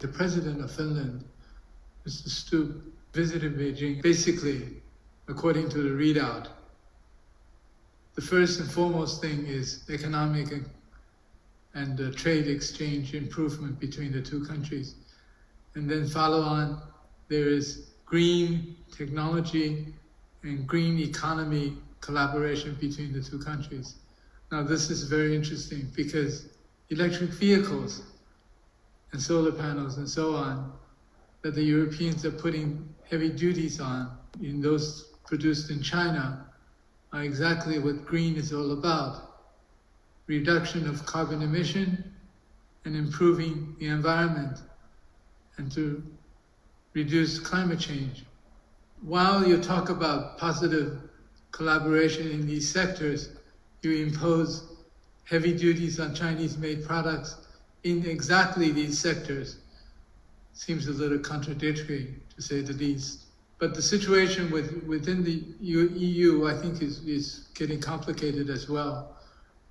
The president of Finland, Mr. Stubb, visited Beijing. Basically, according to the readout, the first and foremost thing is economic and trade exchange improvement between the two countries. And then follow on, there is green technology and green economy collaboration between the two countries. Now this is very interesting because electric vehicles and solar panels and so on that the Europeans are putting heavy duties on in those produced in China are exactly what green is all about. Reduction of carbon emission and improving the environment and to reduce climate change. While you talk about positive collaboration in these sectors, you impose heavy duties on Chinese-made products in exactly these sectors. Seems a little contradictory, to say the least. But the situation within the EU, I think, is getting complicated as well,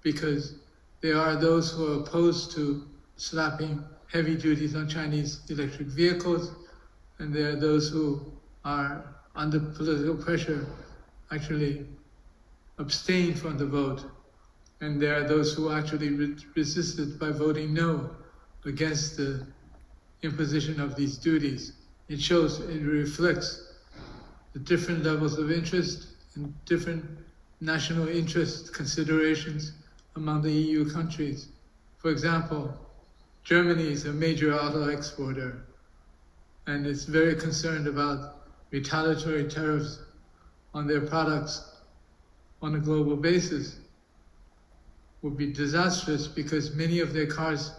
because there are those who are opposed to slapping heavy duties on Chinese electric vehicles, and there are those who are under political pressure actually abstain from the vote. And there are those who actually resisted by voting no against the imposition of these duties. It shows, it reflects the different levels of interest and different national interest considerations among the EU countries. For example, Germany is a major auto exporter, and it's very concerned about retaliatory tariffs on their products on a global basis. Would be disastrous because many of their cars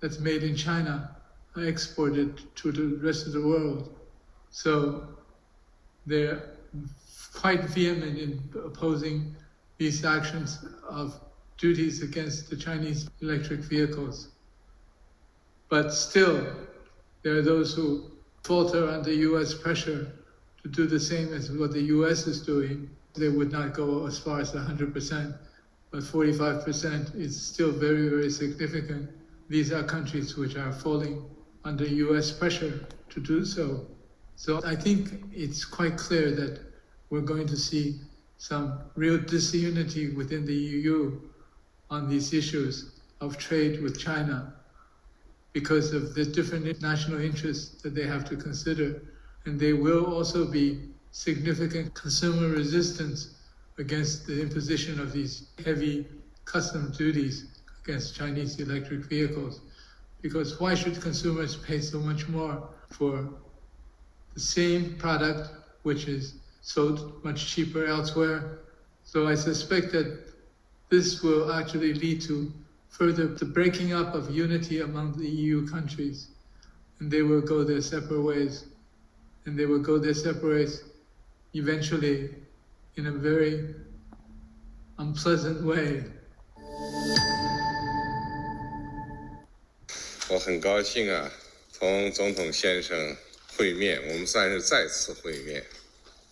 that's made in China are exported to the rest of the world. So they're quite vehement in opposing these actions of duties against the Chinese electric vehicles. But still, there are those who falter under US pressure to do the same as what the US is doing. They would not go as far as 100%, but 45% is still very, very significant. These are countries which are falling under US pressure to do so. So I think it's quite clear that we're going to see some real disunity within the EU on these issues of trade with China because of the different national interests that they have to consider. And there will also be significant consumer resistance against the imposition of these heavy customs duties against Chinese electric vehicles. Because why should consumers pay so much more for the same product which is sold much cheaper elsewhere? So I suspect that this will actually lead to further the breaking up of unity among the EU countries, and they will go their separate ways. And they will go their separate ways eventually in a very unpleasant way. 我很高兴啊，同总统先生会面，我们算是再次会面。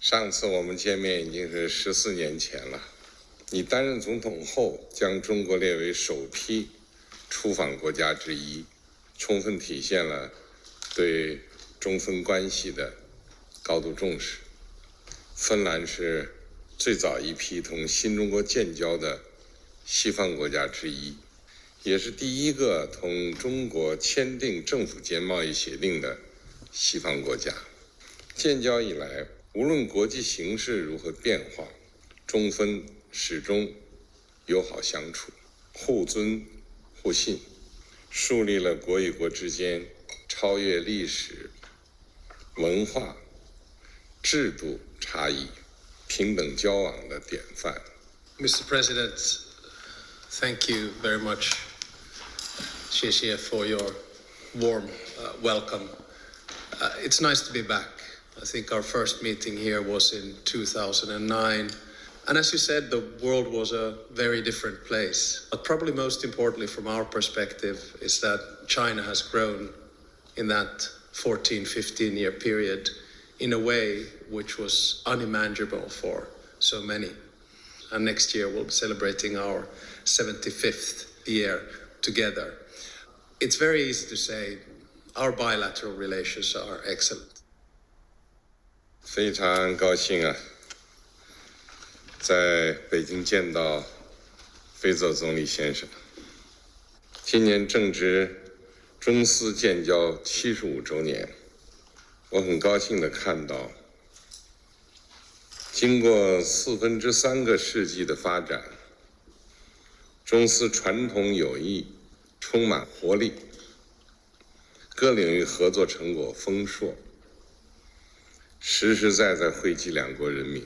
上次我们见面已经是14年前了。你担任总统后，将中国列为首批出访国家之一，充分体现了对中芬关系的高度重视。芬兰是最早一批同新中国建交的西方国家之一，也是第一个同中国签订政府间贸易协定的西方国家。建交以来，无论国际形势如何变化，中芬始终友好相处，互尊互信，树立了国与国之间超越历史、文化、制度差异、平等交往的典范。Mr. President, thank you very much, Xie, for your warm welcome. It's nice to be back. I think our first meeting here was in 2009. And as you said, the world was a very different place. But probably most importantly from our perspective is that China has grown in that 14, 15-year period in a way which was unimaginable for so many. And next year we'll be celebrating our 75th year together. It's very easy to say our bilateral relations are excellent. 非常高兴啊，在北京见到菲佐总理先生。今年正值中斯建交75周年，我很高兴地看到，经过3/4个世纪的发展，中斯传统友谊充满活力，各领域合作成果丰硕，实实在在惠及两国人民。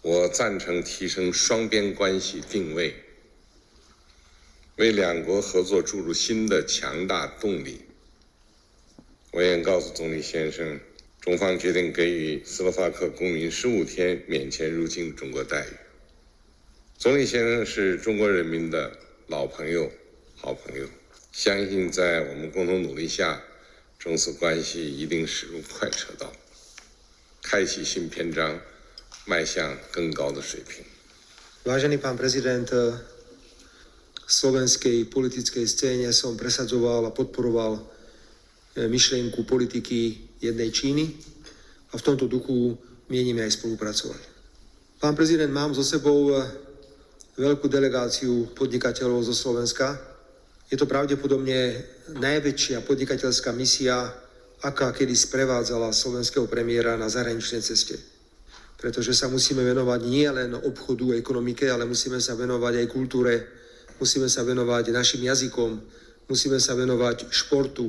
我赞成提升双边关系定位，为两国合作注入新的强大动力。我也告诉总理先生，中方决定给予斯洛伐克公民15天免签入境中国待遇。总理先生是中国人民的老朋友、好朋友，相信在我们共同努力下，中斯关系一定驶入快车道，开启新篇章，迈向更高的水平。Vážený pán prezident, v slovenskej politickej scéne som presadzoval a podporoval myšlienku politiky jednej Číny a v tomto duchu mienime aj spolupracovať. Pán prezident, mám so sebou veľkú delegáciu podnikateľov zo Slovenska. Je to pravdepodobne najväčšia podnikateľská misia, aká kedy sprevádzala slovenského premiéra na zahraničnej ceste. Pretože sa musíme venovať nie len obchodu, ekonomike, ale musíme sa venovať aj kultúre, musíme sa venovať našim jazykom, musíme sa venovať športu,